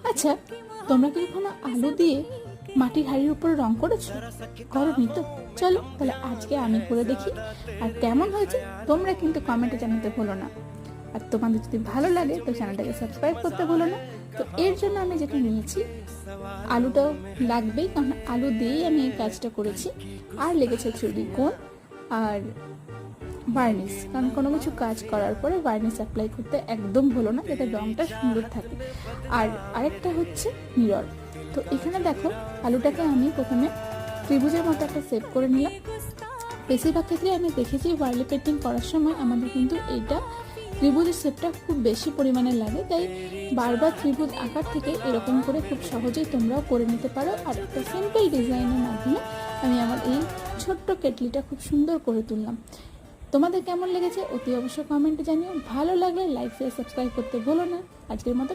আচ্ছা, তোমরা কি কখনো আলু দিয়ে মাটির হাঁড়ির উপরে রং করেছো? করোনি তো? চলো তাহলে আজকে আমি করে দেখি, আর কেমন হয়েছে তোমরা কিন্তু কমেন্টে জানাতে ভুলো না। আর তোমাদের যদি ভালো লাগে তো চ্যানেলটাকে সাবস্ক্রাইব করতে ভুলো না। তো এর জন্য আমি যেটা নিয়েছি, আলুটাও লাগবেই, কারণ আলু দিয়েই আমি এই কাজটা করেছি। আর লেগেছে সিলিকন আর ভার্নিশ, কারণ কোনো কিছু কাজ করার পরে ভার্নিশ অ্যাপ্লাই করতে একদম ভুলো না, যাতে রঙটা সুন্দর থাকে। আর আরেকটা হচ্ছে মিরর। তো এখানে দেখো, আলুটাকে আমি প্রথমে ত্রিভুজের মতো একটা শেপ করে নিলাম। বেশিরভাগ ক্ষেত্রে আমি দেখেছি ওয়ার্লি পেন্টিং করার সময় আমাদের কিন্তু এইটা ত্রিভুজের শেপটা খুব বেশি পরিমাণে লাগে, তাই বারবার ত্রিভুজ আকার থেকে এরকম করে খুব সহজেই তোমরাও করে নিতে পারো। আর একটা সিম্পল ডিজাইনের মাধ্যমে আমি আমার এই ছোট্ট কেটলিটা খুব সুন্দর করে তুললাম। তোমাদের কেমন লেগেছে অতি অবশ্যই কমেন্টে জানিও। ভালো লাগলে লাইক শেয়ার সাবস্ক্রাইব করতে ভুলো না। আজকের মতো